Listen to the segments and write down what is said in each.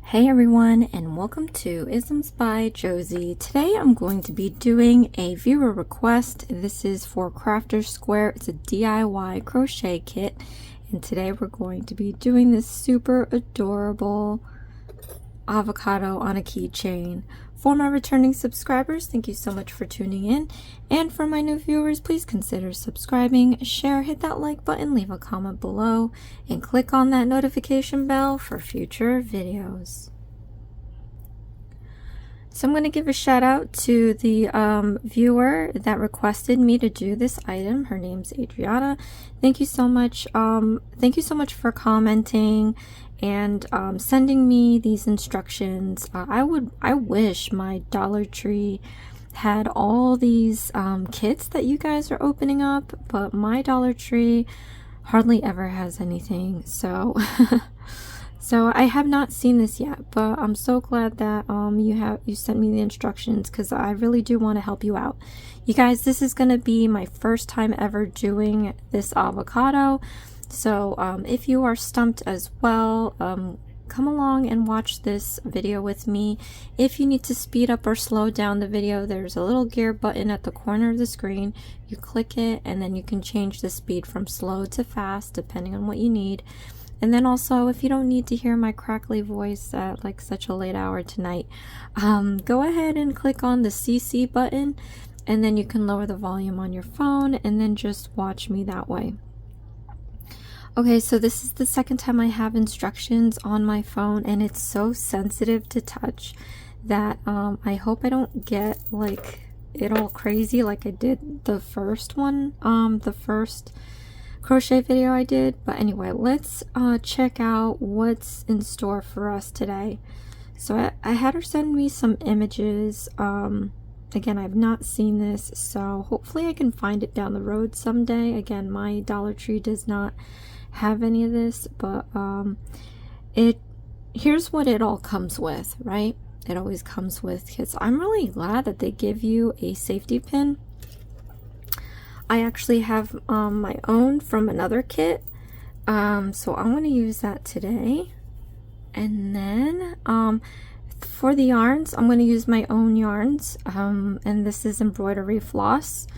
Hey everyone, and welcome to Isms by Josie. Today I'm going to be doing a viewer request. This is for Crafter's Square. It's a DIY crochet kit, and today we're going to be doing this super adorable avocado on a keychain. For my returning subscribers, thank you so much for tuning in, and for my new viewers, please consider subscribing, share, hit that like button, leave a comment below, and click on that notification bell for future videos. So I'm going to give a shout out to the viewer that requested me to do this item. Her name's Adriana. Thank you so much. Thank you so much for commenting and sending me these instructions. I wish my Dollar Tree had all these kits that you guys are opening up, but my Dollar Tree hardly ever has anything. So so I have not seen this yet, but I'm so glad that you sent me the instructions, because I really do want to help you out. You guys, this is going to be my first time ever doing this avocado. So if you are stumped as well, come along and watch this video with me. If you need to speed up or slow down the video, there's a little gear button at the corner of the screen. You click it and then you can change the speed from slow to fast depending on what you need. And then also, if you don't need to hear my crackly voice at like such a late hour tonight, go ahead and click on the CC button, and then you can lower the volume on your phone and then just watch me that way. Okay, so this is the second time I have instructions on my phone, and it's so sensitive to touch that I hope I don't get like it all crazy like I did the first one, the first crochet video I did. But anyway, let's check out what's in store for us today. So I had her send me some images. Again, I've not seen this, so hopefully I can find it down the road someday. Again, my Dollar Tree does not have any of this, but here's what it all comes with, right? It always comes with kits. I'm really glad that they give you a safety pin. I actually have my own from another kit, so I'm going to use that today. And then for the yarns, I'm going to use my own yarns, and this is embroidery floss.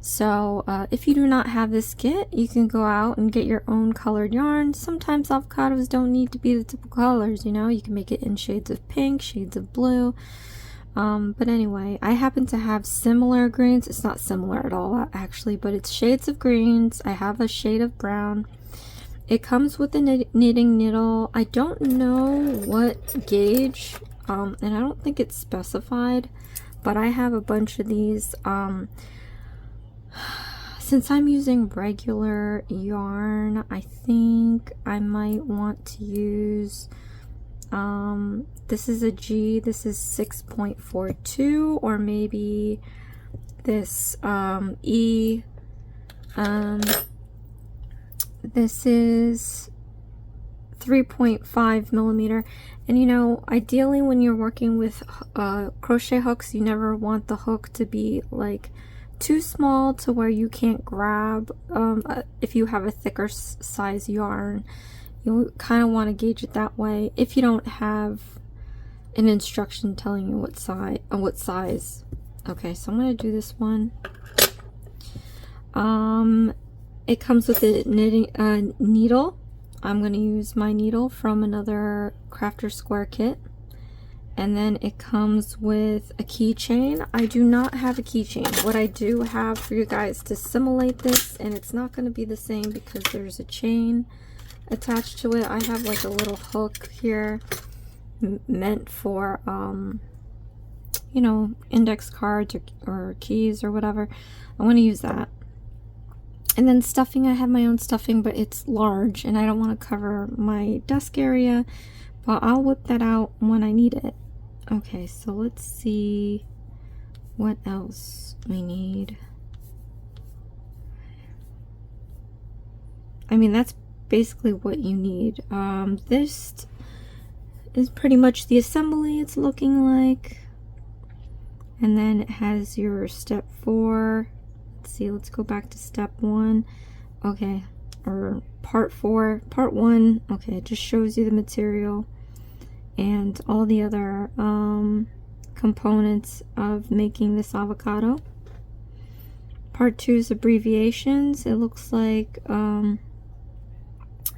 So if you do not have this kit, you can go out and get your own colored yarn. Sometimes avocados don't need to be the typical colors, you know. You can make it in shades of pink, shades of blue. But anyway, I happen to have similar greens. It's not similar at all actually, but it's shades of greens. I have a shade of brown. It comes with a knitting needle. I don't know what gauge, and I don't think it's specified, but I have a bunch of these. Since I'm using regular yarn, I think I might want to use this is a G, this is 6.42, or maybe this E, this is 3.5 millimeter. And you know, ideally when you're working with crochet hooks, you never want the hook to be like too small to where you can't grab. If you have a thicker size yarn, you kind of want to gauge it that way if you don't have an instruction telling you what size. Okay, so I'm going to do this one. It comes with a knitting needle. I'm going to use my needle from another Crafter's Square kit. And then it comes with a keychain. I do not have a keychain. What I do have for you guys to simulate this, and it's not going to be the same because there's a chain attached to it. I have like a little hook here meant for you know, index cards or keys or whatever. I want to use that. And then stuffing, I have my own stuffing, but it's large and I don't want to cover my desk area, but I'll whip that out when I need it. Okay, so let's see what else we need. I mean, that's basically what you need. This is pretty much the assembly it's looking like. And then it has your step 4. Let's see, let's go back to step 1. Okay, or part 4, part 1. Okay, it just shows you the material. and all the other components of making this avocado. Part 2 is abbreviations. It looks like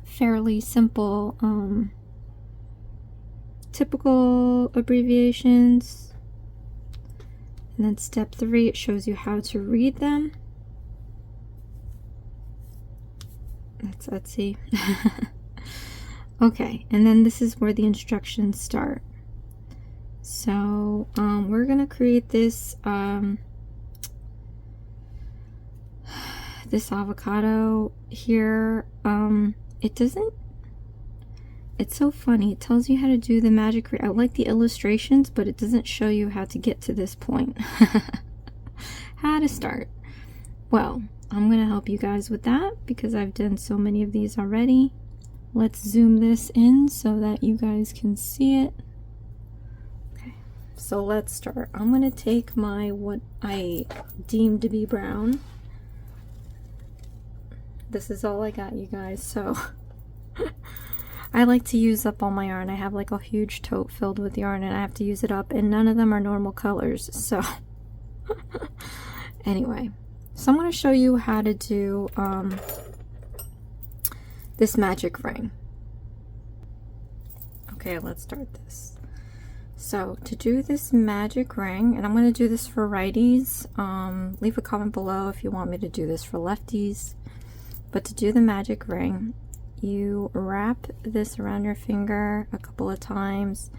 fairly simple, typical abbreviations. And then step 3, it shows you how to read them. That's Etsy. Okay, and then this is where the instructions start. So we're gonna create this this avocado here. It's so funny. It tells you how to do the magic. I like the illustrations, but it doesn't show you how to get to this point. How to start. Well, I'm gonna help you guys with that because I've done so many of these already. Let's zoom this in so that you guys can see it. Okay, so let's start. I'm gonna take my, what I deem to be brown. This is all I got, you guys, so I like to use up all my yarn. I have like a huge tote filled with yarn and I have to use it up, and none of them are normal colors, so anyway, so I'm going to show you how to do this magic ring. Okay, let's start this. So to do this magic ring, and I'm going to do this for righties, leave a comment below if you want me to do this for lefties. But to do the magic ring, you wrap this around your finger a couple of times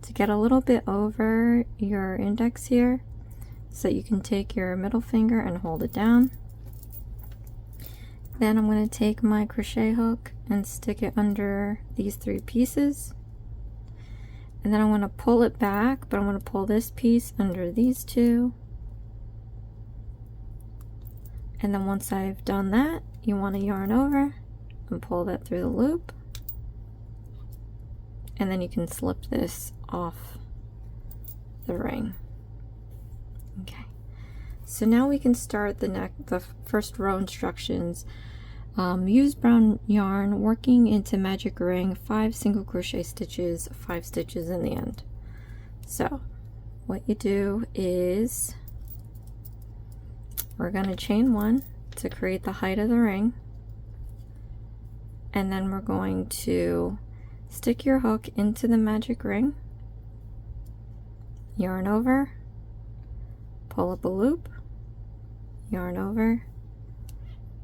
to get a little bit over your index here, so that you can take your middle finger and hold it down. Then I'm going to take my crochet hook and stick it under these 3 pieces. And then I'm going to pull it back, but I'm going to pull this piece under these 2. And then once I've done that, you want to yarn over and pull that through the loop. And then you can slip this off the ring. Okay. So now we can start the first row instructions. Use brown yarn, working into magic ring, 5 single crochet stitches, 5 stitches in the end. So what you do is we're going to chain 1 to create the height of the ring, and then we're going to stick your hook into the magic ring, yarn over, pull up a loop, yarn over,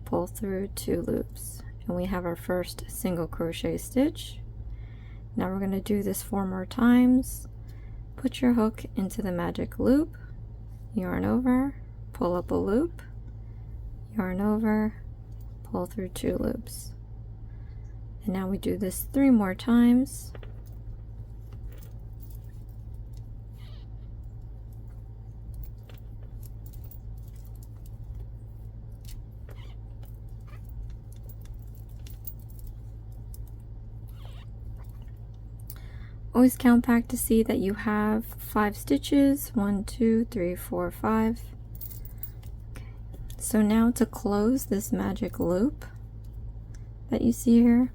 pull through 2 loops, and we have our first single crochet stitch. Now we're going to do this 4 more times. Put your hook into the magic loop, yarn over, pull up a loop, yarn over, pull through 2 loops. And now we do this 3 more times. Always count back to see that you have 5 stitches. 1, 2, 3, 4, 5. Okay. So now to close this magic loop that you see here,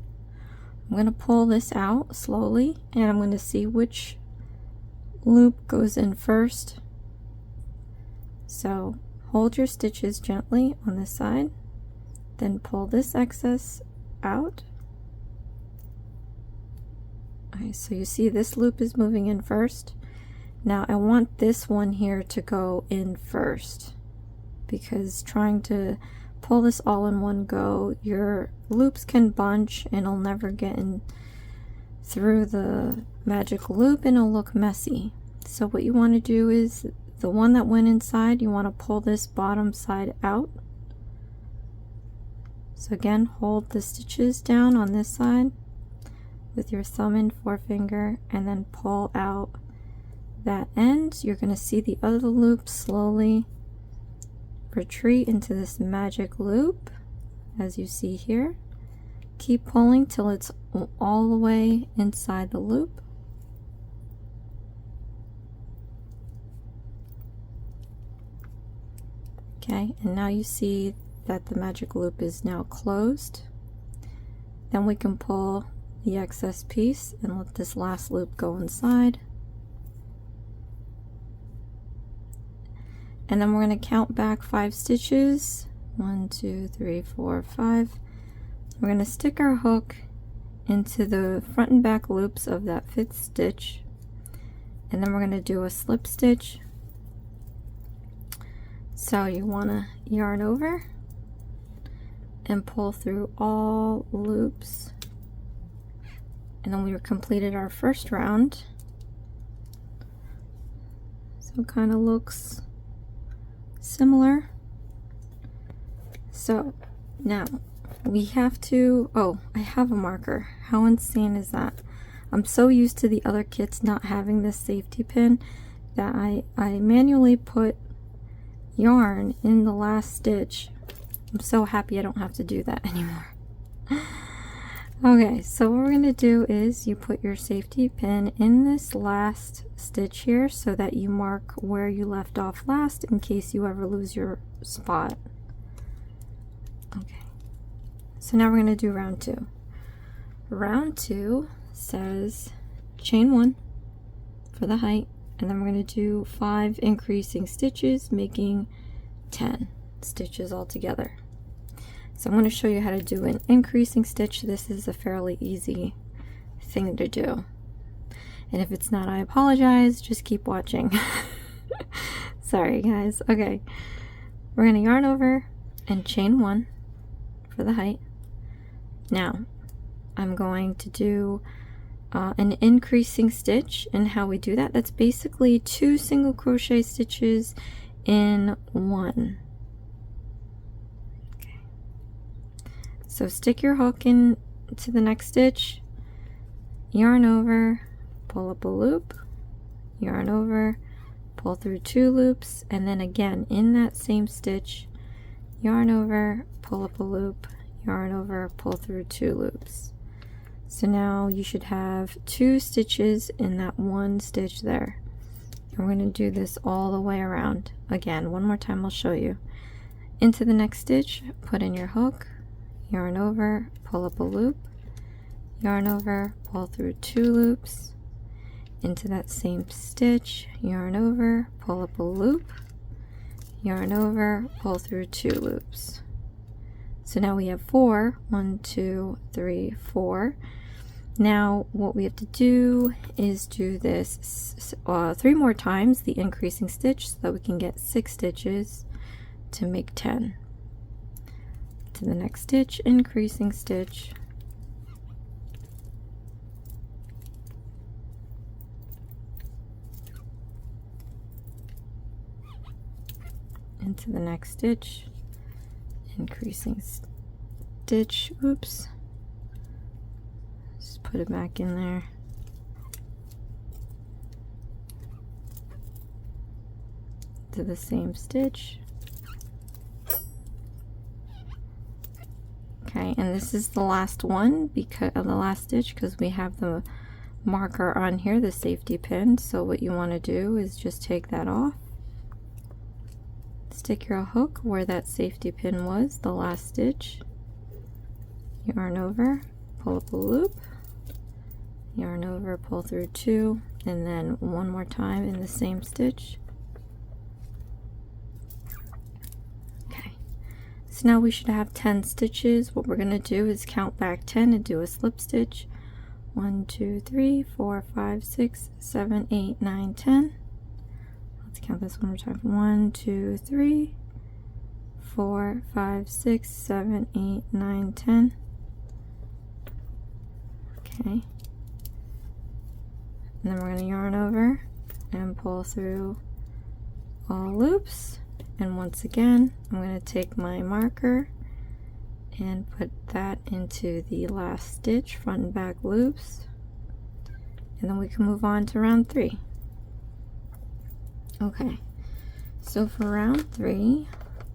I'm going to pull this out slowly, and I'm going to see which loop goes in first. So hold your stitches gently on this side, then pull this excess out. Okay, so you see this loop is moving in first. Now I want this one here to go in first, because trying to pull this all in one go, your loops can bunch and it'll never get in through the magic loop and it'll look messy. So what you want to do is the one that went inside, you want to pull this bottom side out. So again, hold the stitches down on this side with your thumb and forefinger, and then pull out that end. You're going to see the other loop slowly retreat into this magic loop, as you see here. Keep pulling till it's all the way inside the loop. Okay, and now you see that the magic loop is now closed. Then we can pull the excess piece and let this last loop go inside. And then we're going to count back 5 stitches. 1, 2, 3, 4, 5. We're going to stick our hook into the front and back loops of that 5th stitch, and then we're going to do a slip stitch. So you want to yarn over and pull through all loops, and then we completed our first round. So it kind of looks similar. So now we have to, oh, I have a marker. How insane is that? I'm so used to the other kits not having this safety pin that I manually put yarn in the last stitch. I'm so happy I don't have to do that anymore. Okay, so what we're going to do is you put your safety pin in this last stitch here so that you mark where you left off last in case you ever lose your spot. Okay, so now we're going to do round 2. Round 2 says chain 1 for the height, and then we're going to do 5 increasing stitches, making 10 stitches altogether. So I'm going to show you how to do an increasing stitch. This is a fairly easy thing to do. And if it's not, I apologize. Just keep watching. Sorry, guys. Okay. We're going to yarn over and chain 1 for the height. Now, I'm going to do an increasing stitch, and how we do that, that's basically 2 single crochet stitches in 1. So stick your hook in to the next stitch, yarn over, pull up a loop, yarn over, pull through 2 loops, and then again in that same stitch, yarn over, pull up a loop, yarn over, pull through 2 loops. So now you should have 2 stitches in that 1 stitch there. And we're going to do this all the way around. Again, one more time, I'll show you. Into the next stitch, put in your hook, yarn over, pull up a loop, yarn over, pull through 2 loops, into that same stitch, yarn over, pull up a loop, yarn over, pull through 2 loops. So now we have 4. 1, 2, 3, 4. Now what we have to do is do this 3 more times, the increasing stitch, so that we can get 6 stitches to make 10. To the next stitch, increasing stitch, into the next stitch, increasing stitch, oops, just put it back in there, to the same stitch. Okay, and this is the last one because of the last stitch, because we have the marker on here, the safety pin. So what you want to do is just take that off, stick your hook where that safety pin was, the last stitch, yarn over, pull up a loop, yarn over, pull through 2, and then one more time in the same stitch. So now we should have 10 stitches. What we're going to do is count back 10 and do a slip stitch. 1, 2, 3, 4, 5, 6, 7, 8, 9, 10. Let's count this one more time. 1, 2, 3, 4, 5, 6, 7, 8, 9, 10. Okay. And then we're going to yarn over and pull through all loops. And once again, I'm going to take my marker and put that into the last stitch, front and back loops, and then we can move on to round 3. Okay, so for round 3,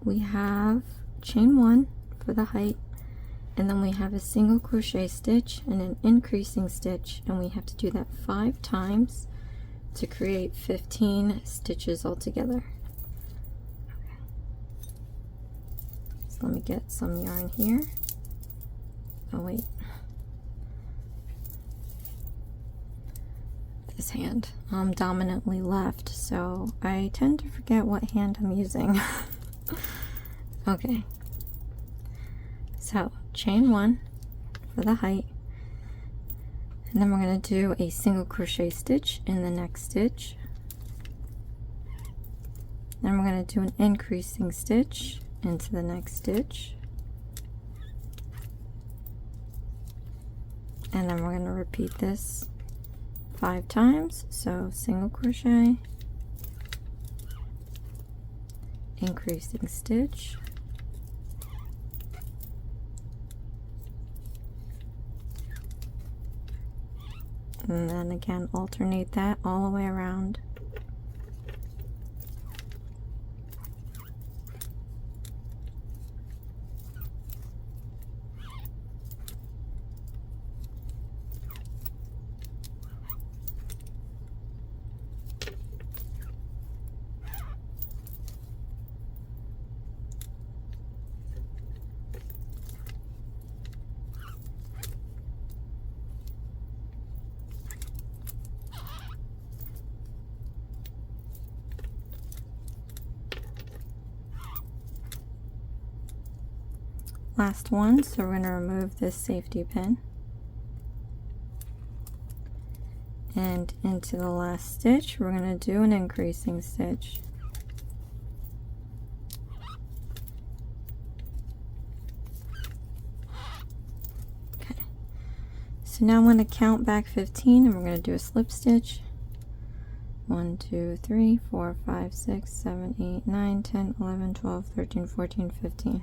we have chain 1 for the height, and then we have a single crochet stitch and an increasing stitch, and we have to do that 5 times to create 15 stitches altogether. So let me get some yarn here. Oh wait, this hand. I'm dominantly left, so I tend to forget what hand I'm using. Okay, so chain 1 for the height, and then we're going to do a single crochet stitch in the next stitch. Then we're going to do an increasing stitch into the next stitch, and then we're going to repeat this 5 times. So single crochet, increasing stitch, and then again alternate that all the way around. Last one, so we're going to remove this safety pin, and into the last stitch we're going to do an increasing stitch. Okay, so now I'm going to count back 15 and we're going to do a slip stitch. 1, 2, 3, 4, 5, 6, 7, 8, 9, 10, 11, 12, 13, 14, 15.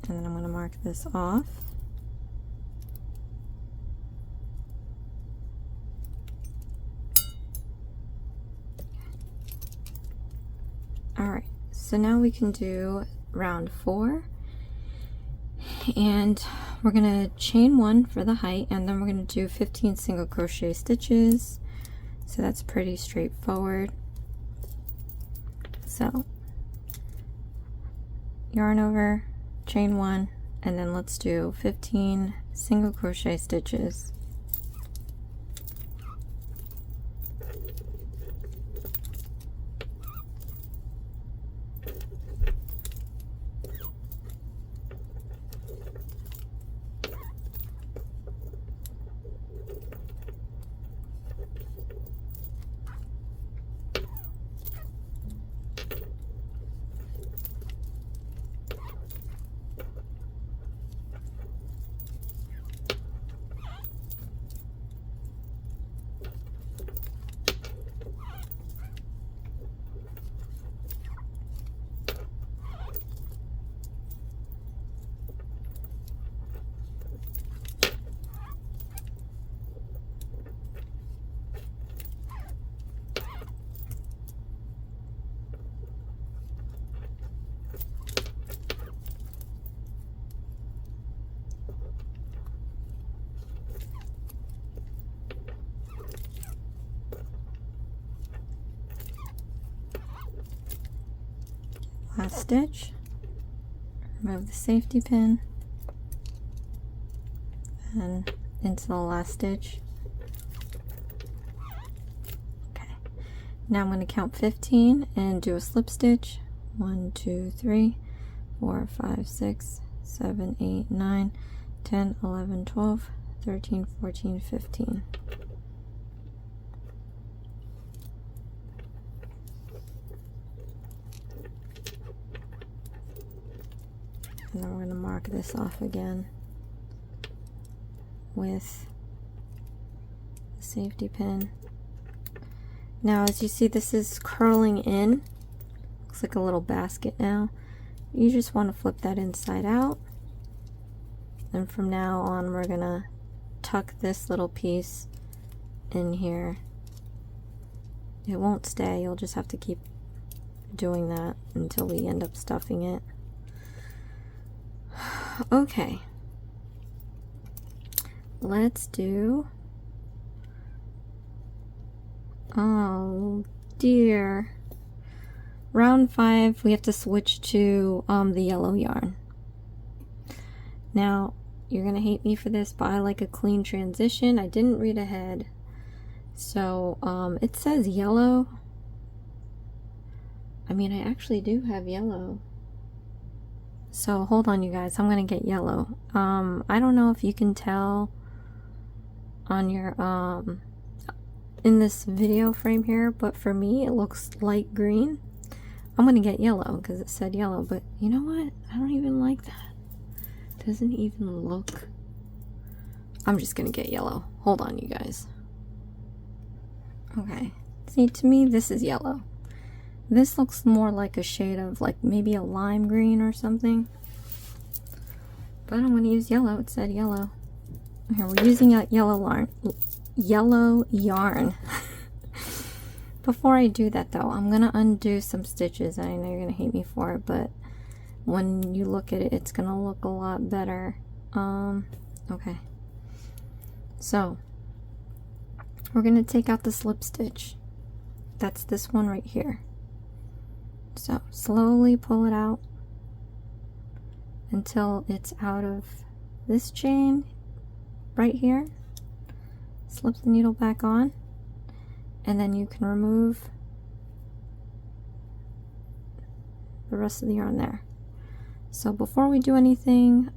And then I'm going to mark this off. Alright, so now we can do round 4. And we're going to chain 1 for the height, and then we're going to do 15 single crochet stitches. So that's pretty straightforward. So yarn over, chain 1, and then let's do 15 single crochet stitches. Last stitch, remove the safety pin, and into the last stitch. Okay, now I'm going to count 15 and do a slip stitch. 1, 2, 3, 4, 5, 6, 7, 8, 9, 10, 11, 12, 13, 14, 15. And then we're going to mark this off again with the safety pin. Now as you see, this is curling in. Looks like a little basket now. You just want to flip that inside out. And from now on we're going to tuck this little piece in here. It won't stay, you'll just have to keep doing that until we end up stuffing it. Okay, let's do, oh dear, round 5 we have to switch to the yellow yarn. Now, you're gonna hate me for this, but I like a clean transition. I didn't read ahead. So, it says yellow. I mean, I actually do have yellow. So, hold on, you guys. I'm gonna get yellow. I don't know if you can tell on your, in this video frame here, but for me, it looks light green. I'm gonna get yellow because it said yellow, but you know what? I don't even like that. It doesn't even look... I'm just gonna get yellow. Hold on, you guys. Okay. See, to me, this is yellow. This looks more like a shade of, like, maybe a lime green or something. But I'm gonna use yellow. It said yellow. Here, we're using a yellow yarn. Before I do that though, I'm gonna undo some stitches. I know you're gonna hate me for it, but when you look at it, it's gonna look a lot better. Okay. So, we're gonna take out the slip stitch. That's this one right here. So, slowly pull it out until it's out of this chain right here. Slip the needle back on, and then you can remove the rest of the yarn there. So before we do anything,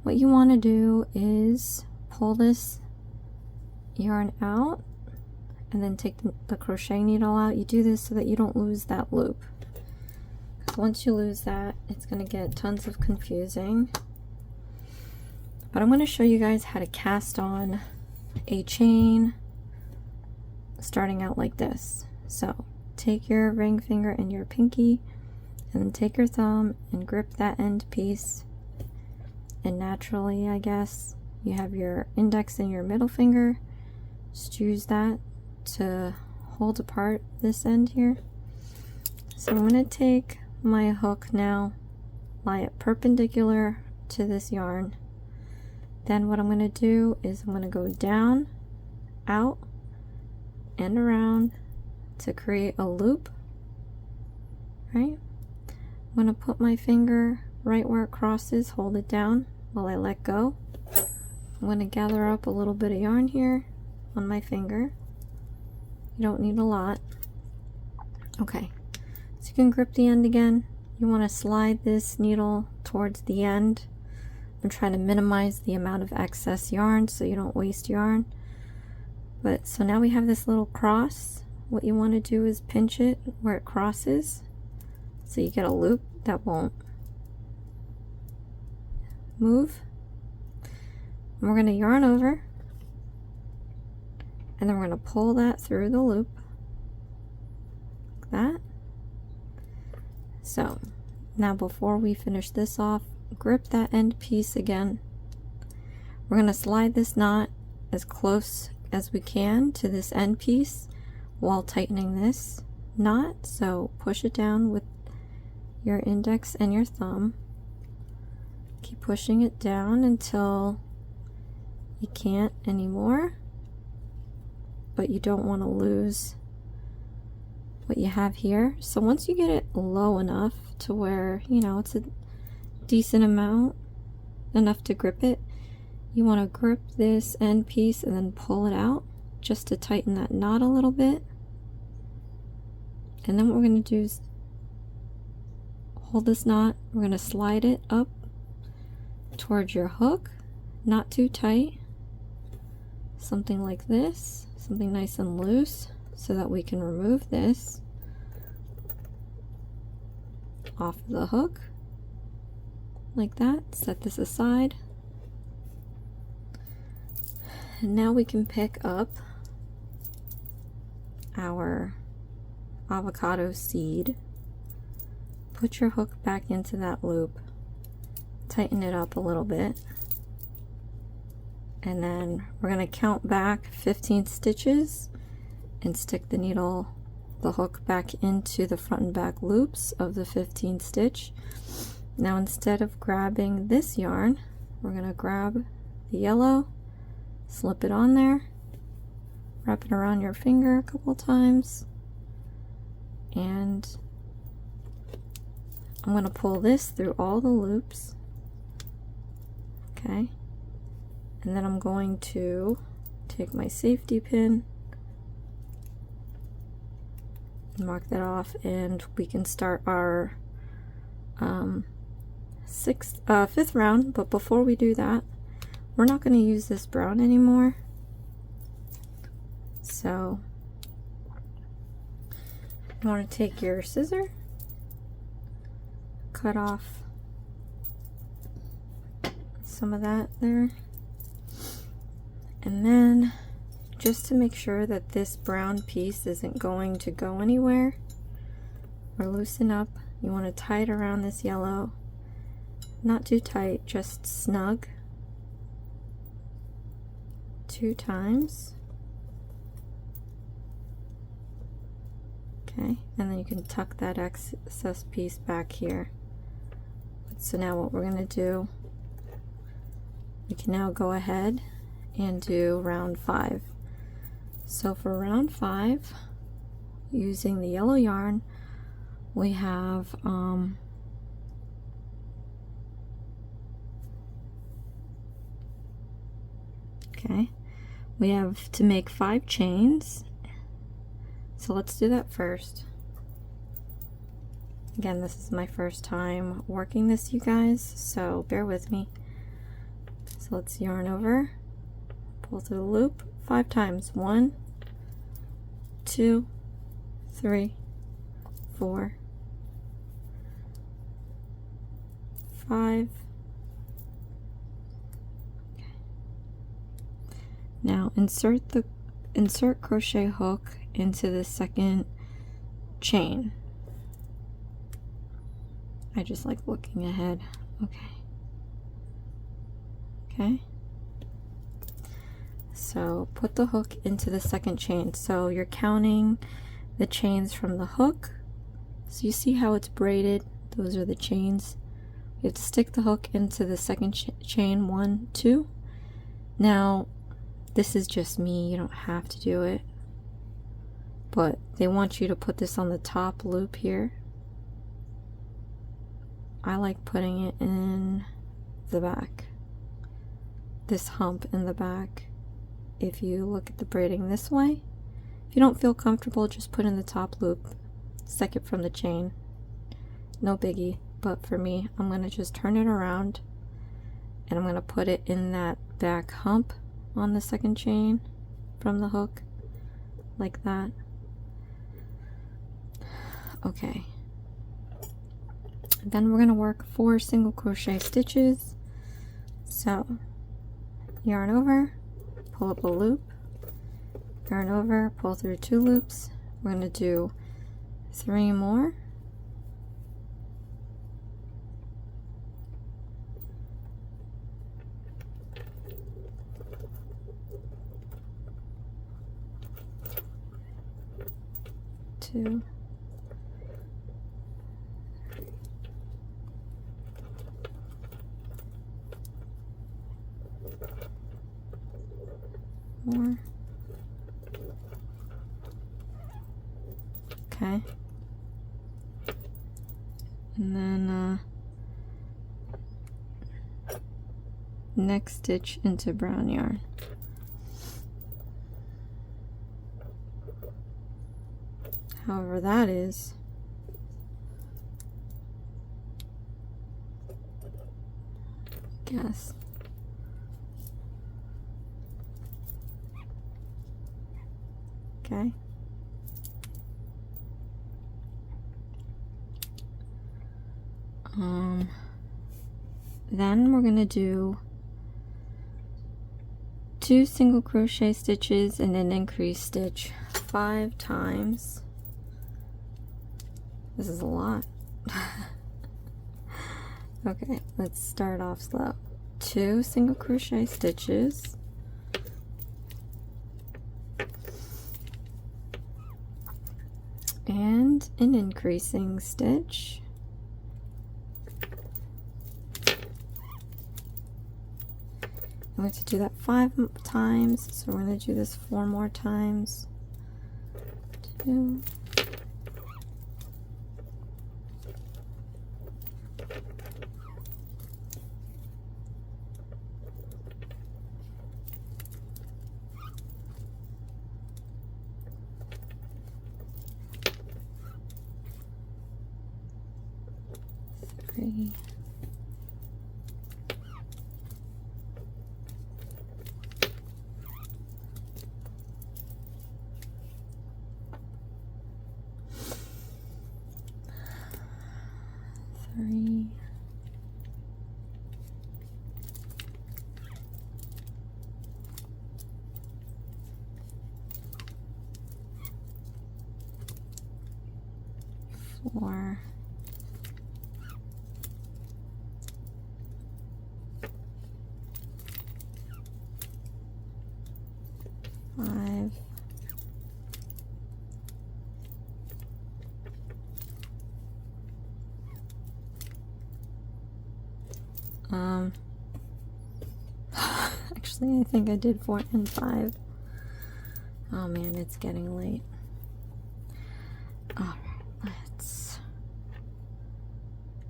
what you want to do is pull this yarn out and then take the crochet needle out. You do this so that you don't lose that loop. Once you lose that, it's going to get tons of confusing. But I'm going to show you guys how to cast on a chain starting out like this. So take your ring finger and your pinky, and then take your thumb and grip that end piece, and naturally, I guess, you have your index and your middle finger. Just use that to hold apart this end here. So I'm going to take my hook now, lie it perpendicular to this yarn. Then what I'm going to do is I'm going to go down, out, and around to create a loop, right? I'm going to put my finger right where it crosses, hold it down while I let go. I'm going to gather up a little bit of yarn here on my finger. You don't need a lot. Okay, so you can grip the end again. You want to slide this needle towards the end. I'm trying to minimize the amount of excess yarn so you don't waste yarn. But so now we have this little cross. What you want to do is pinch it where it crosses so you get a loop that won't move. And we're going to yarn over, and then we're going to pull that through the loop like that. So now before we finish this off, grip that end piece again. We're going to slide this knot as close as we can to this end piece while tightening this knot. So push it down with your index and your thumb. Keep pushing it down until you can't anymore, but you don't want to lose what you have here. So once you get it low enough to where, you know, it's a decent amount, enough to grip it, you want to grip this end piece and then pull it out just to tighten that knot a little bit. And then what we're going to do is hold this knot. We're going to slide it up towards your hook, not too tight, something like this, something nice and loose, so that we can remove this off of the hook like that. Set this aside, and now we can pick up our avocado seed, put your hook back into that loop, tighten it up a little bit, and then we're going to count back 15 stitches and stick the needle, the hook, back into the front and back loops of the 15th stitch. Now instead of grabbing this yarn, we're going to grab the yellow, slip it on there, wrap it around your finger a couple times, and I'm going to pull this through all the loops Okay, and then I'm going to take my safety pin, mark that off, and we can start our fifth round. But before we do that, we're not going to use this brown anymore. So you want to take your scissor, cut off some of that there, and then just to make sure that this brown piece isn't going to go anywhere or loosen up, you want to tie it around this yellow. Not too tight, just snug 2 times. Okay, and then you can tuck that excess piece back here. So now what we're going to do, we can now go ahead and do round 5. So for round 5, using the yellow yarn, we have okay, we have to make 5 chains. So let's do that first. Again, this is my first time working this, you guys, so bear with me. So let's yarn over, pull through the loop 5 times. 1, 2, 3, 4, 5. Okay. Now insert crochet hook into the second chain. I just like looking ahead. Okay, so put the hook into the second chain. So you're counting the chains from the hook. So you see how it's braided? Those are the chains. You have to stick the hook into the second chain. 1, 2. Now this is just me, you don't have to do it, but they want you to put this on the top loop here. I like putting it in the back, this hump in the back. If you look at the braiding this way, if you don't feel comfortable, just put in the top loop, second from the chain, no biggie. But for me, I'm going to just turn it around and I'm going to put it in that back hump on the second chain from the hook, like that. Okay, then we're going to work 4 single crochet stitches. So yarn over, pull up a loop, yarn over, pull through 2 loops. We're going to do 3 more. Two. More. Okay. And then next stitch into brown yarn. However that is. Guess. Okay. Then we're gonna do 2 single crochet stitches and an increased stitch 5 times. This is a lot. Okay, let's start off slow. 2 single crochet stitches, and an increasing stitch, I'm going to do that 5 times, so we're going to do this 4 more times. 2, 3, 4, 5, 5. Actually, I think I did 4 and 5. Oh man, it's getting late. Alright, let's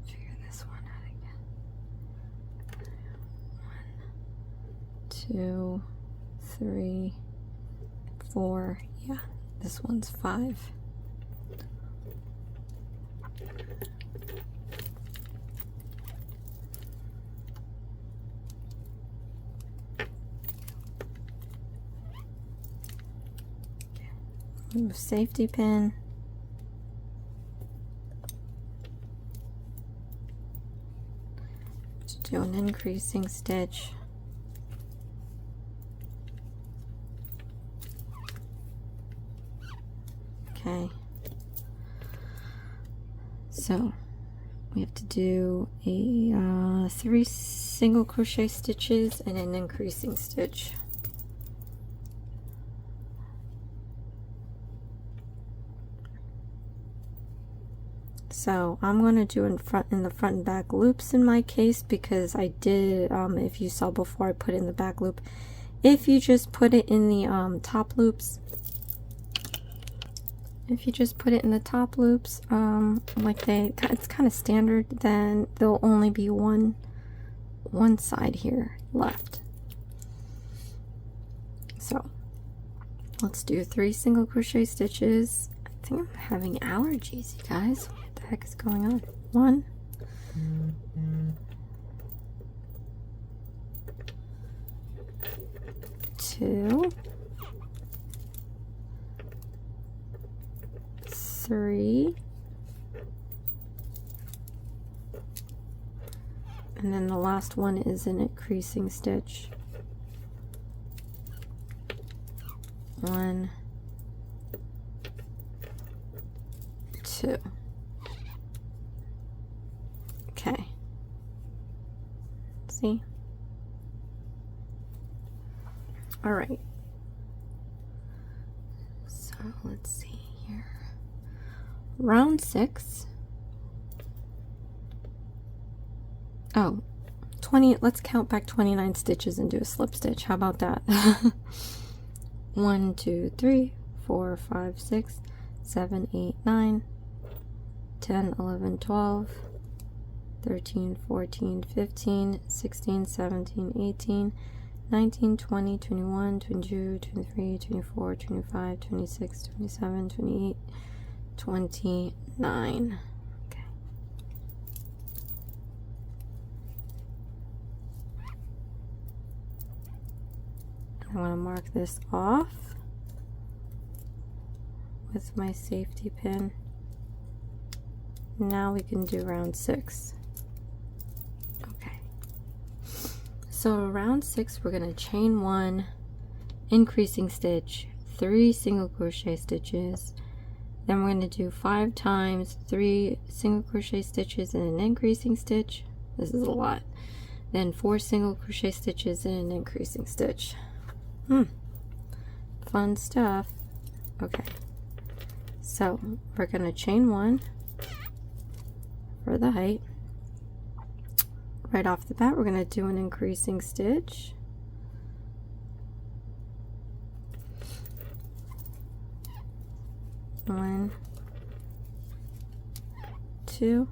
figure this one out again. 1, 2, 3, 4. Yeah, this one's 5. Move safety pin. Just do an increasing stitch. Okay. So we have to do a 3 single crochet stitches and an increasing stitch. So I'm going to do in the front and back loops in my case, because I did, if you saw before, I put in the back loop. If you just put it in the top loops, it's kind of standard, then there'll only be one side here left. So let's do 3 single crochet stitches. I think I'm having allergies, you guys. What the heck is going on? 1, 2, 3, and then the last one is an increasing stitch. 1, 2. Okay. See? All right. So let's see here. Round 6. Oh, 20. Let's count back 29 stitches and do a slip stitch. How about that? 1, 2, 3, 4, 5, 6, 7, 8, 9, 10, 11, 12, 13, 14, 15, 16, 17, 18, 19, 20, 21, 22, 23, 24, 25, 26, 27, 28, 29. Okay. I want to mark this off with my safety pin. Now we can do round 6. Okay. So round 6, we're going to chain 1, increasing stitch, 3 single crochet stitches. Then we're going to do 5 times 3 single crochet stitches and an increasing stitch. This is a lot. Then 4 single crochet stitches and an increasing stitch. Fun stuff. Okay. So we're going to chain 1 for the height. Right off the bat, we're going to do an increasing stitch. One, 2.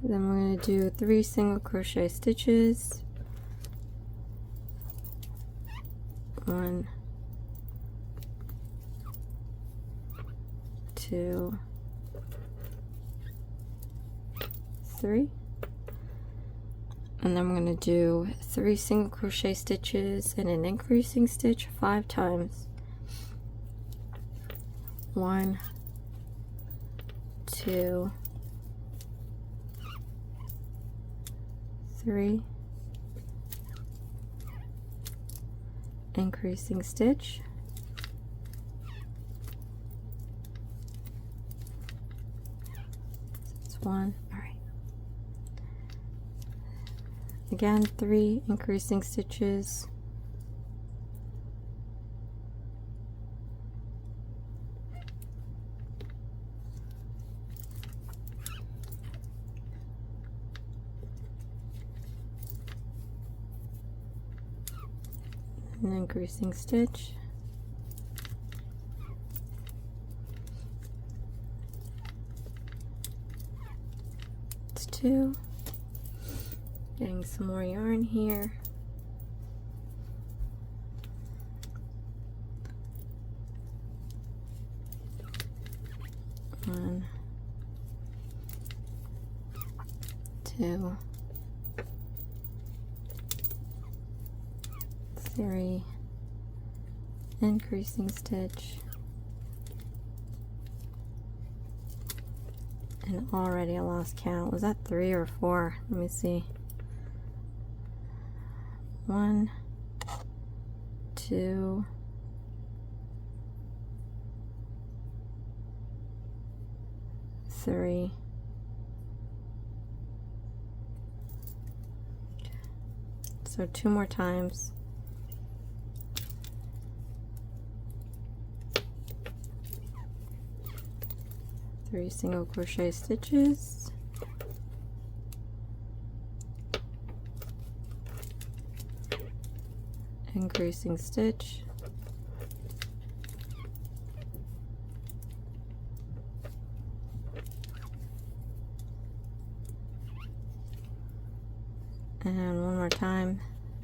Then we're going to do 3 single crochet stitches. 1, 2, 3, and then we're going to do 3 single crochet stitches and an increasing stitch 5 times. 1, 2, 3, increasing stitch, 1. All right. Again, 3 increasing stitches. An increasing stitch. It's 2. Getting some more yarn here. One, 2, 3, increasing stitch, and already I lost count. Was that 3 or 4? Let me see. 1, 2, 3. So 2 more times. Three single crochet stitches. Increasing stitch. And one more time,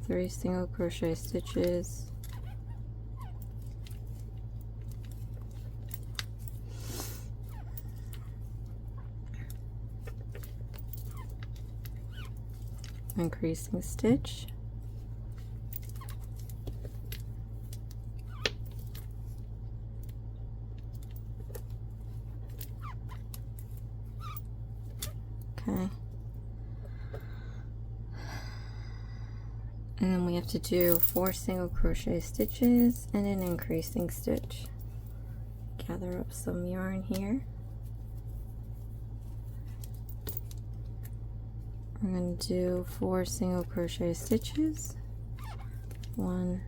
3 single crochet stitches. Increasing stitch. Okay. And then we have to do 4 single crochet stitches and an increasing stitch. Gather up some yarn here. We're going to do 4 single crochet stitches. 1,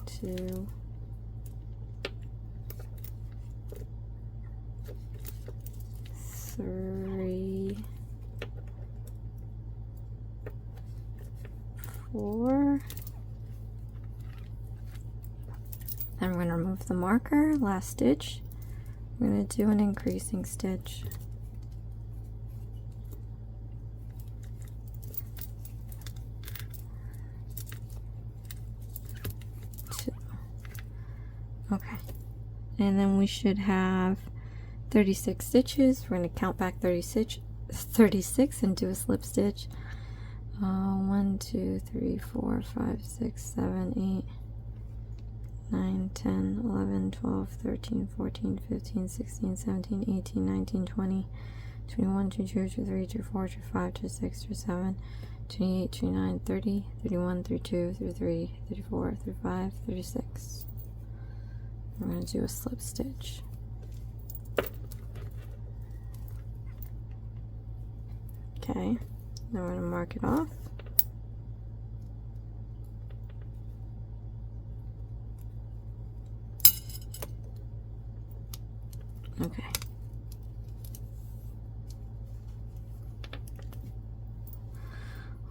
2, 3, 4. Then we're going to remove the marker, last stitch. We're going to do an increasing stitch. Okay, and then we should have 36 stitches. We're going to count back 36 and do a slip stitch. 1, 2, 3, 4, 5, 6, 7, 8, 9, 10, 11, 12, 13, 14, 15, 16, 17, 18, 19, 20, 21, 22, 23, 24, 25, 26, 27, 28, 29, 30, 31, 32, 33, 34, 35, 36. We're going to do a slip stitch. Okay, then we're going to mark it off. Okay.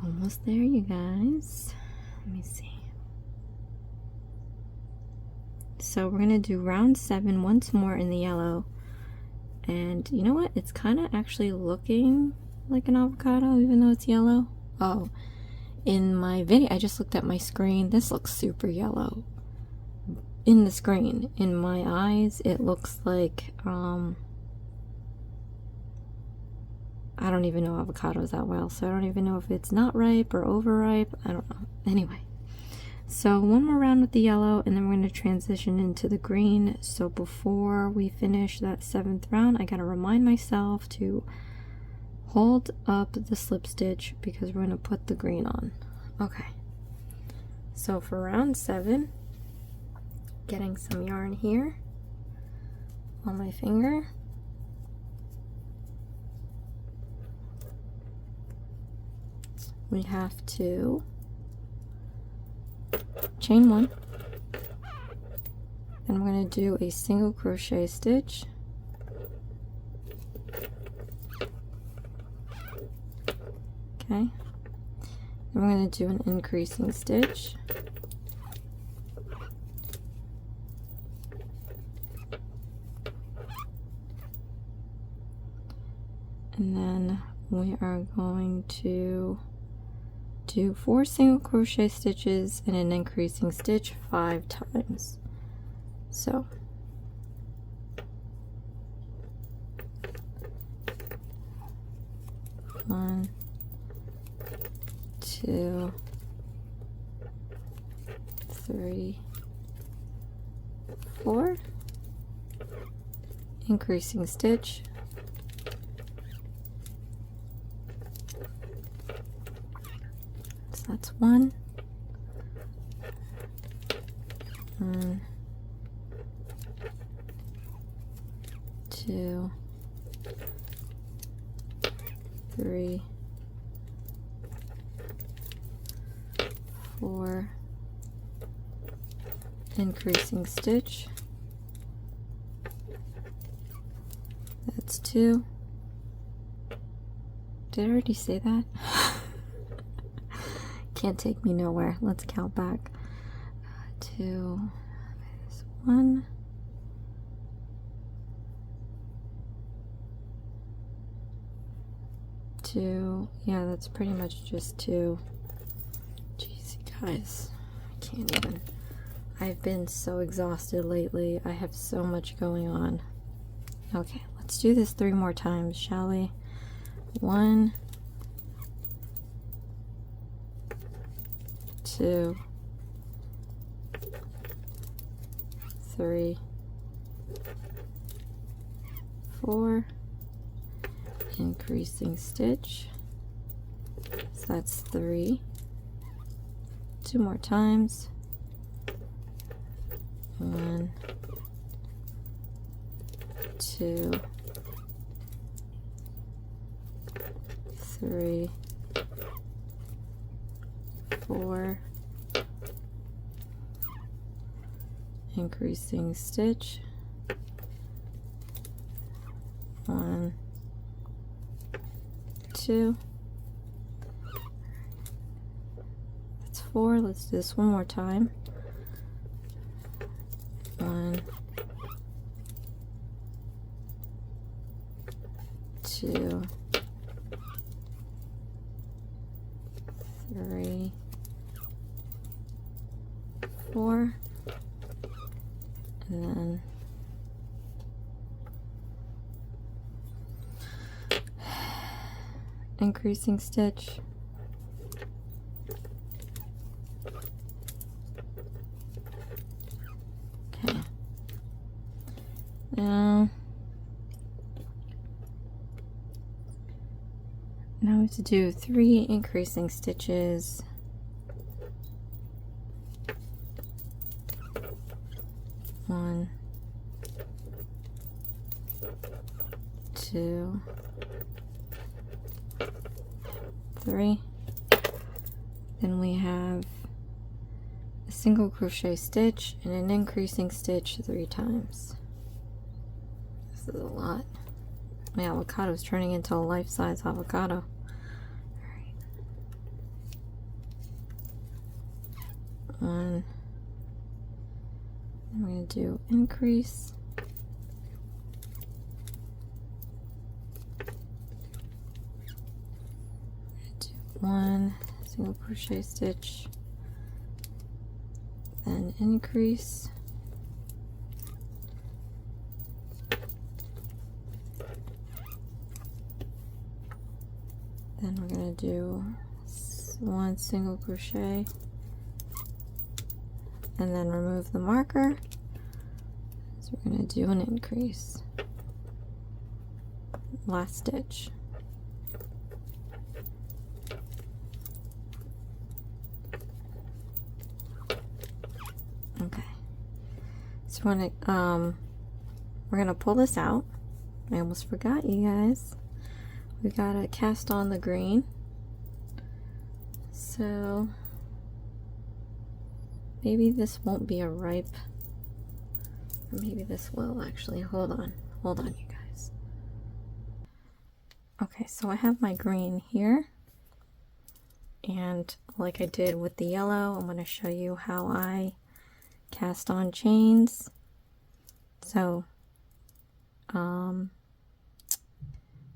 Almost there, you guys. Let me see. So we're going to do round 7 once more in the yellow. And you know what? It's kind of actually looking like an avocado, even though it's yellow. Oh, in my video, I just looked at my screen. This looks super yellow. In the screen, in my eyes, it looks like, I don't even know avocados that well, so I don't even know if it's not ripe or overripe. I don't know. Anyway. So one more round with the yellow, and then we're going to transition into the green. So before we finish that 7th round, I got to remind myself to hold up the slip stitch because we're going to put the green on. Okay. So for round 7, getting some yarn here on my finger, we have to chain 1, and we're going to do a single crochet stitch, okay, and we're going to do an increasing stitch, and then we are going to do 4 single crochet stitches and an increasing stitch 5 times. So one, 2, 3, 4, increasing stitch, so that's 1, 2, 3, 4, increasing stitch, that's 2. Did I already say that? Can't take me nowhere. Let's count back. 2 minus 1. 2. Yeah, that's pretty much just 2. Jeez, you guys, I can't even. I've been so exhausted lately. I have so much going on. Okay, let's do this 3 more times, shall we? 1, 2, 3, 4, increasing stitch, so that's 3, 2 more times, 1, 2, 3, 4, increasing stitch, 1, 2, that's 4. Let's do this one more time. 1, 2, 3, 4, and then increasing stitch, okay, now we have to do 3 increasing stitches, 1, 2, 3. Then we have a single crochet stitch and an increasing stitch 3 times. This is a lot. My avocado is turning into a life-size avocado. Alright. 1. I'm going to do increase. 1 single crochet stitch, then increase, then we're going to do 1 single crochet and then remove the marker, so we're going to do an increase, last stitch. Okay, so we're gonna pull this out. I almost forgot, you guys. We gotta cast on the green. So maybe this won't be a ripe, or maybe this will actually. Hold on, you guys. Okay, so I have my green here, and like I did with the yellow, I'm going to show you how I cast on chains. So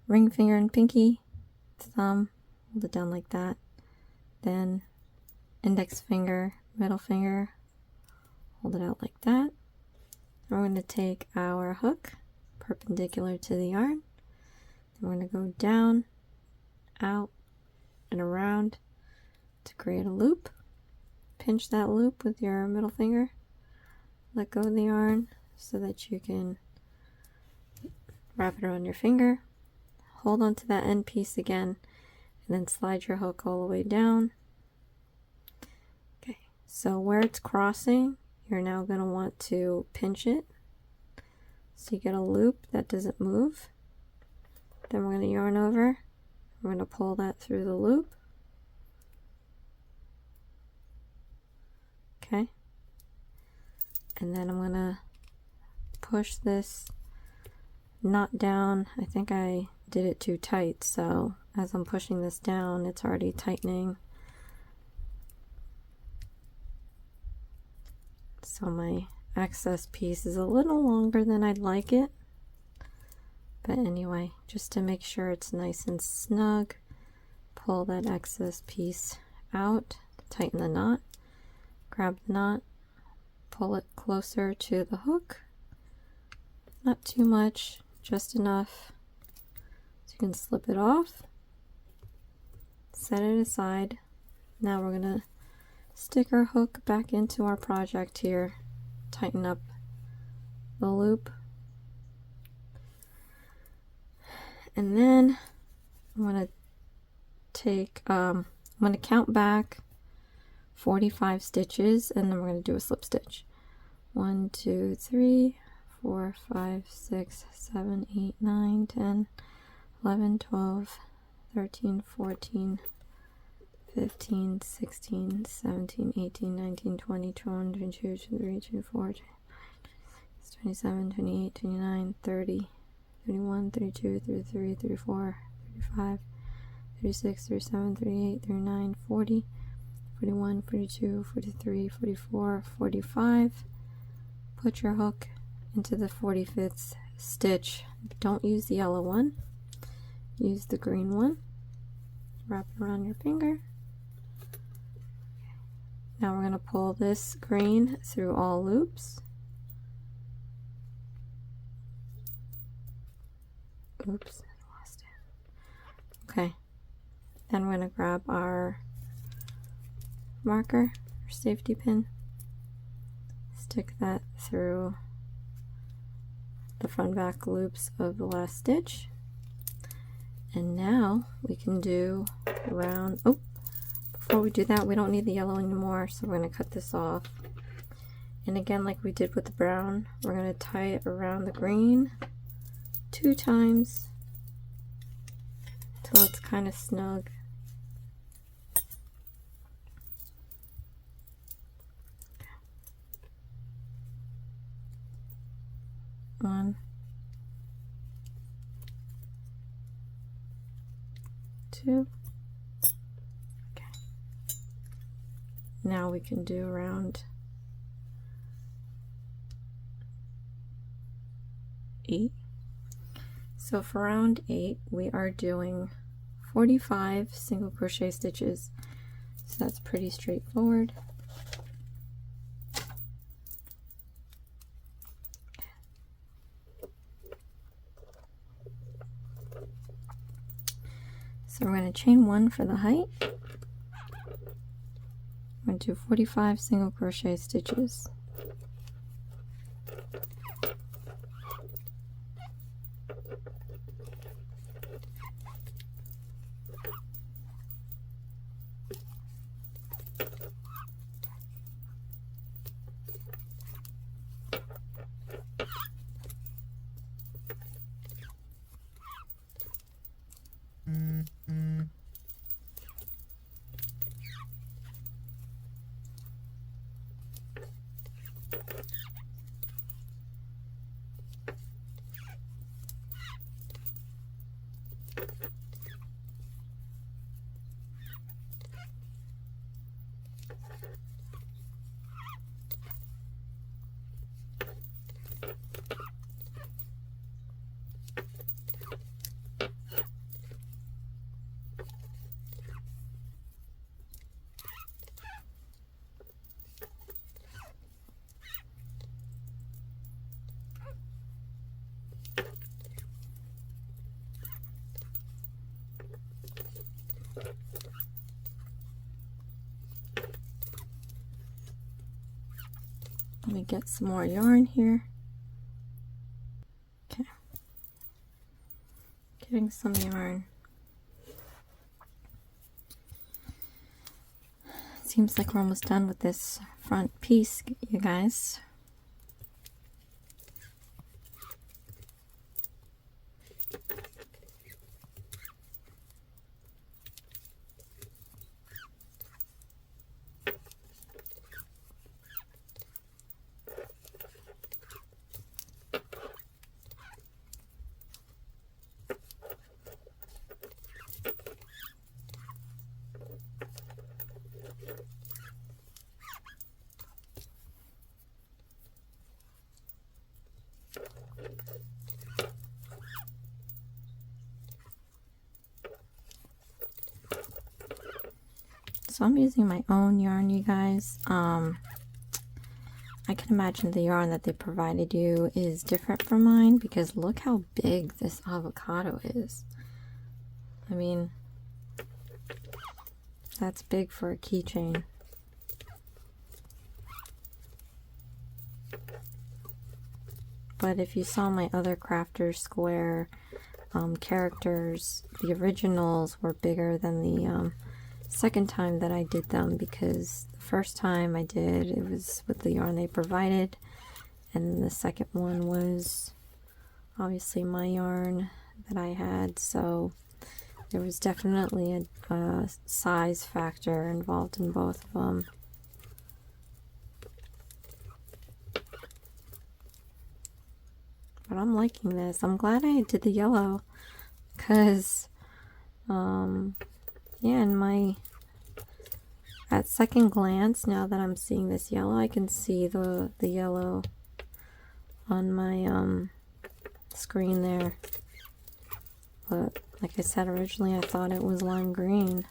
ring finger and pinky, thumb, hold it down like that, then index finger, middle finger, hold it out like that. Then we're going to take our hook perpendicular to the yarn, then we're going to go down, out, and around to create a loop. Pinch that loop with your middle finger, let go of the yarn so that you can wrap it around your finger, hold on to that end piece again, and then slide your hook all the way down. Okay, so where it's crossing, you're now going to want to pinch it so you get a loop that doesn't move. Then we're going to yarn over, we're going to pull that through the loop. Okay, and then I'm going to push this knot down. I think I did it too tight, so as I'm pushing this down, it's already tightening. So my excess piece is a little longer than I'd like it. But anyway, just to make sure it's nice and snug, pull that excess piece out, tighten the knot, grab the knot, pull it closer to the hook. Not too much, just enough so you can slip it off. Set it aside. Now we're going to stick our hook back into our project here, tighten up the loop, and then I'm going to take, I'm going to count back 45 stitches, and then we're going to do a slip stitch. 1, 2, 3, 4, 5, 6, 7, 8, 9, 10, 11, 12, 13, 14, 15, 16, 17, 18, 19, 20, 21, 22, 23, 24, 27, 28, 29, 30, 31, 32, 33, 34, 35, 36, 37, 38, 39, 40, 41, 42, 43, 44, 45. Put your hook into the 45th stitch. Don't use the yellow one, use the green one. Wrap it around your finger. Now we're going to pull this green through all loops. Oops, I lost it. Okay, then we're going to grab our marker, our safety pin, stick that through the front back loops of the last stitch, and now we can do around, oh, before we do that, we don't need the yellow anymore, so we're going to cut this off. And again, like we did with the brown, we're going to tie it around the green 2 times till it's kind of snug. One, 2. Okay. Now we can do around 8. So for round 8, we are doing 45 single crochet stitches. So that's pretty straightforward. So we're going to chain 1 for the height. We're going to do 45 single crochet stitches. Let me get some more yarn here. Okay. Getting some yarn. Seems like we're almost done with this front piece, you guys. So I'm using my own yarn, you guys. I can imagine the yarn that they provided you is different from mine, because look how big this avocado is. I mean, that's big for a keychain. But if you saw my other Crafter Square characters, the originals were bigger than the second time that I did them, because the first time I did, it was with the yarn they provided, and the second one was obviously my yarn that I had, so there was definitely a size factor involved in both of them. But I'm liking this. I'm glad I did the yellow, because yeah, in at second glance, now that I'm seeing this yellow, I can see the yellow on my screen there. But like I said, originally I thought it was lime green.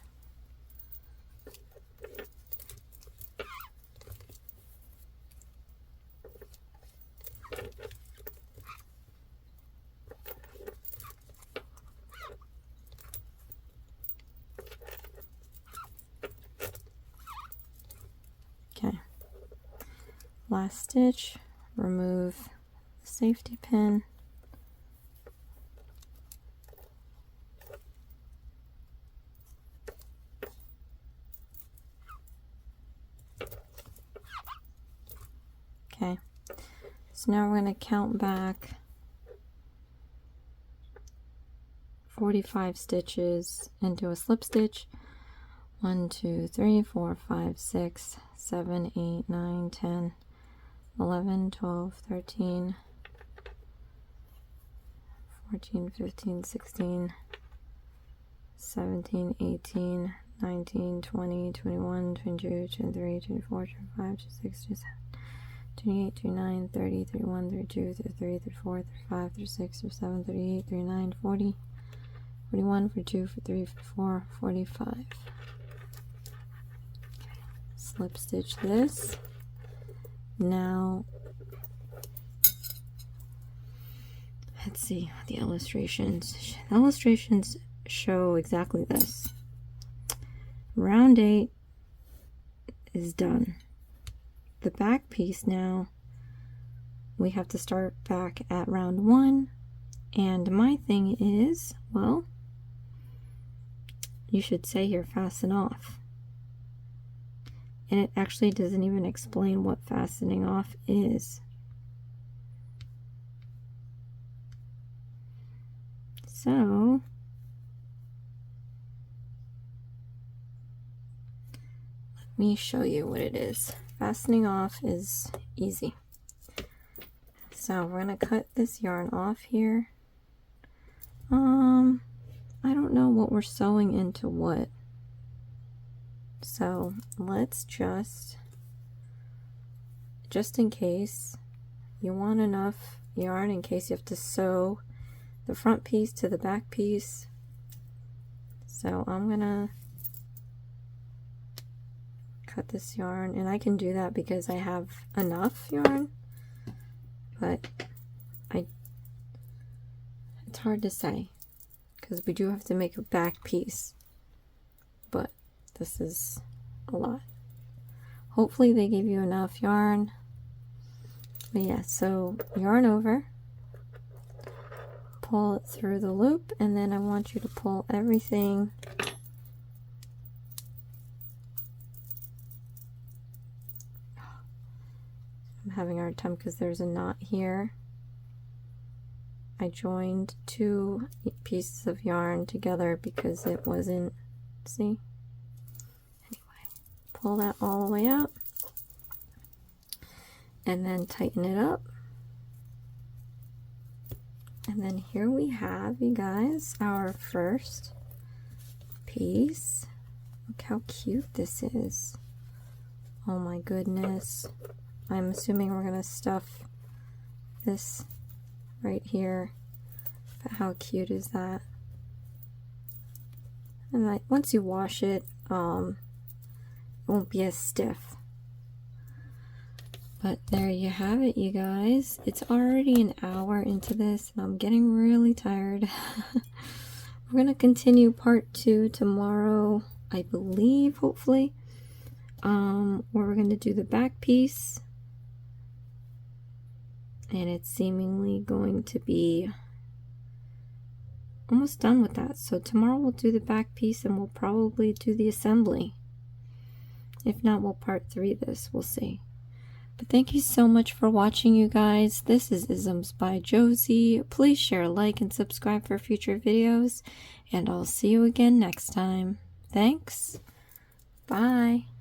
Okay, last stitch, remove the safety pin. Okay, so now we're going to count back 45 stitches into a slip stitch. 1, 2, 3, 4, 5, 6, 7, 8, 9, 10, 11, 12, 13, 14, 15, 16, 17, 18, 19, 20, 21, 22, 23, 24, 25, 26, 27, 28, 29, 30, 31, 32, 33, 34, 35, 36, 37, 38, 39, 40, 41, 42, 43, 44, 45. Slip stitch this. Now, let's see the illustrations. The illustrations show exactly this. Round 8 is done. The back piece now, we have to start back at round 1, and my thing is, well, you should say here fasten off. And it actually doesn't even explain what fastening off is. So, let me show you what it is. Fastening off is easy. So we're going to cut this yarn off here. I don't know what we're sewing into what. So let's just in case you want enough yarn, in case you have to sew the front piece to the back piece. So I'm gonna cut this yarn, and I can do that because I have enough yarn, but it's hard to say because we do have to make a back piece, but this is a lot. Hopefully they give you enough yarn. But yeah, so yarn over, pull it through the loop, and then I want you to pull everything I'm having a hard time because there's a knot here. I joined two pieces of yarn together because it wasn't, see? Anyway, pull that all the way out and then tighten it up. And then here we have, you guys, our first piece. Look how cute this is. Oh my goodness. I'm assuming we're going to stuff this right here. But how cute is that? And like once you wash it, it won't be as stiff. But there you have it, you guys. It's already an hour into this, and I'm getting really tired. We're going to continue part 2 tomorrow, I believe, hopefully. Where we're going to do the back piece. And it's seemingly going to be almost done with that. So tomorrow we'll do the back piece, and we'll probably do the assembly. If not, we'll part 3 this. We'll see. But thank you so much for watching, you guys. This is Isms by Josie. Please share, like, and subscribe for future videos. And I'll see you again next time. Thanks. Bye.